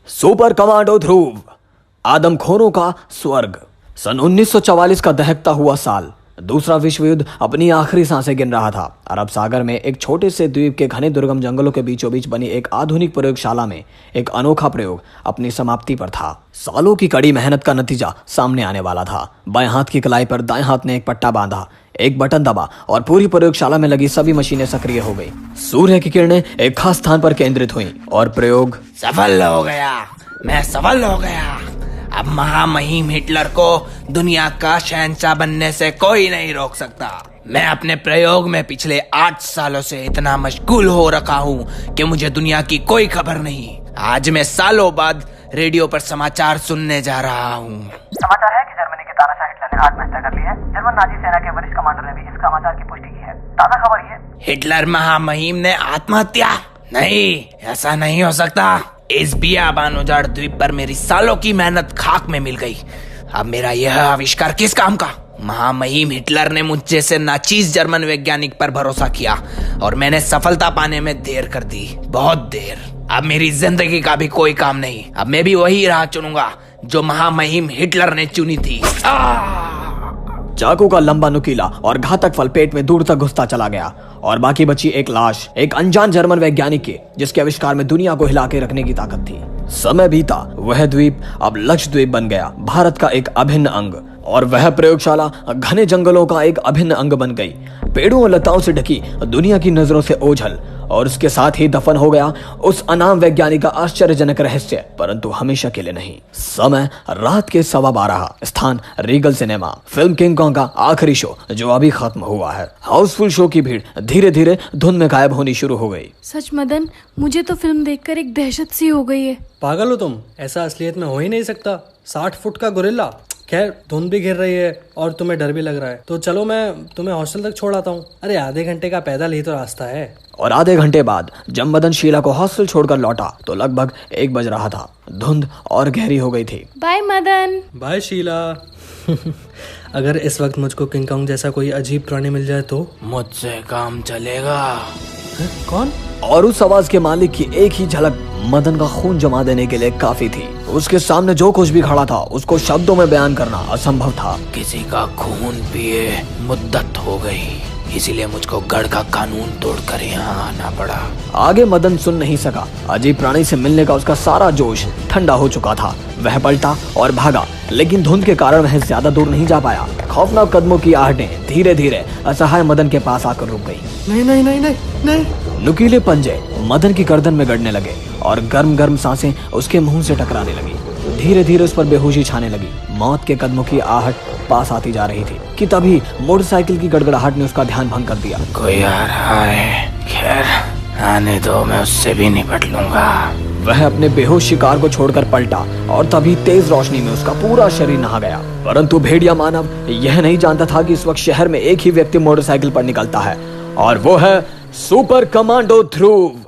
Super commando ध्रुव, आदमखोरों का स्वर्ग। सन 1944 का दहकता हुआ साल। दूसरा विश्व युद्ध अपनी आखिरी सांसें गिन रहा था। अरब सागर में एक छोटे से द्वीप के घने दुर्गम जंगलों के बीचों बीच बनी एक आधुनिक प्रयोगशाला में एक अनोखा प्रयोग अपनी समाप्ति पर था। सालों की कड़ी मेहनत का नतीजा सामने आने वाला था। बाएं हाथ की कलाई पर दाएं हाथ ने एक पट्टा बांधा, एक बटन दबा और पूरी प्रयोगशाला में लगी सभी मशीनें सक्रिय हो गई। सूर्य की किरणें एक खास स्थान पर केंद्रित हुईं और प्रयोग सफल हो गया। मैं सफल हो गया। अब महामहिम हिटलर को दुनिया का शहंशाह बनने से कोई नहीं रोक सकता। मैं अपने प्रयोग में पिछले 8 सालों से इतना मशगूल हो रखा हूँ कि मुझे दुनिया की कोई खबर नहीं। आज मैं सालों बाद रेडियो पर समाचार सुनने जा रहा हूँ। समाचार है कि जर्मनी के तानाशाह हिटलर ने आत्महत्या कर ली है। जर्मन नाजी सेना के वरिष्ठ कमांडर ने भी इस समाचार की पुष्टि की है। ताज़ा खबर ये, हिटलर महामहिम ने आत्महत्या? नहीं, ऐसा नहीं हो सकता। इस बियाबान उजाड़ द्वीप पर मेरी सालों की मेहनत खाक में मिल गई। अब मेरा यह आविष्कार किस काम का? महामहिम हिटलर ने मुझ जैसे नाचीज जर्मन वैज्ञानिक पर भरोसा किया और मैंने सफलता पाने में देर कर दी, बहुत देर। अब मेरी जिंदगी का भी कोई काम नहीं। अब मैं भी वही राह चुनूंगा जो महामहिम हिटलर ने चुनी थी। चाकू का लंबा नुकीला और घातक फल पेट में दूर तक घुसता चला गया और बाकी बची एक लाश, एक अनजान जर्मन वैज्ञानिक की, जिसके आविष्कार में दुनिया को हिला के रखने की ताकत थी। समय बीता, वह द्वीप अब लक्षद्वीप बन गया, भारत का एक अभिन्न अंग, और वह प्रयोगशाला घने जंगलों का एक अभिन्न अंग बन गई। पेड़ों और लताओं से ढकी, दुनिया की नजरों से ओझल, और उसके साथ ही दफन हो गया उस अनाम वैज्ञानिक का आश्चर्यजनक रहस्य, परंतु हमेशा के लिए नहीं। समय रात के 12:15, स्थान Regal cinema. Film king Kong का आखिरी शो जो अभी खत्म हुआ है। हाउसफुल शो की भीड़ धीरे धीरे धुंध में गायब होनी शुरू हो गई। सच मदन, मुझे तो फिल्म देखकर एक दहशत सी हो गई है। पागल हो तुम, ऐसा असलियत में हो ही नहीं सकता। 60 फुट का गोरिल्ला। खैर, धुंध भी घिर रही है और तुम्हें डर भी लग रहा है, तो चलो मैं तुम्हें हॉस्टल तक छोड़ आता हूँ। अरे आधे घंटे का पैदल ही तो रास्ता है। और आधे घंटे बाद जब मदन शीला को हॉस्टल छोड़कर लौटा तो लगभग 1 बज रहा था। धुंध और गहरी हो गई थी। बाय मदन। बाय शीला। अगर इस वक्त मुझको किंग कॉन्ग जैसा कोई अजीब प्राणी मिल जाए तो? मुझसे काम चलेगा। कौन? और उस आवाज के मालिक की एक ही झलक मदन का खून जमा देने के लिए काफी थी। उसके सामने जो कुछ भी खड़ा था उसको शब्दों में बयान करना असंभव था। किसी का खून पिए मुद्दत हो गई, इसीलिए मुझको गढ़ का कानून तोड़कर यहाँ आना पड़ा। आगे मदन सुन नहीं सका। अजीब प्राणी से मिलने का उसका सारा जोश ठंडा हो चुका था। वह पलटा और भागा, लेकिन धुंध के कारण वह ज्यादा दूर नहीं जा पाया। खौफनाक कदमों की आहटें धीरे धीरे असहाय मदन के पास आकर रुक गई। नहीं नहीं नहीं नहीं नहीं। नुकीले पंजे मदन की गर्दन में गड़ने लगे और गर्म गर्म सांसें उसके मुंह से टकराने लगी। धीरे धीरे उस पर बेहोशी छाने लगी। मौत के कदमों की आहट पास आती जा रही थी कि तभी मोटरसाइकिल की गड़गड़ाहट ने उसका ध्यान भंग कर दिया। कोई आ रहा है। खैर, आने दो, मैं उससे भी निपट लूंगा। वह अपने बेहोश शिकार को छोड़कर पलटा और तभी तेज रोशनी में उसका पूरा शरीर नहा गया। परंतु भेड़िया मानव यह नहीं जानता था कि इस वक्त शहर में एक ही व्यक्ति मोटरसाइकिल पर निकलता है, और वो है सुपर कमांडो ध्रुव।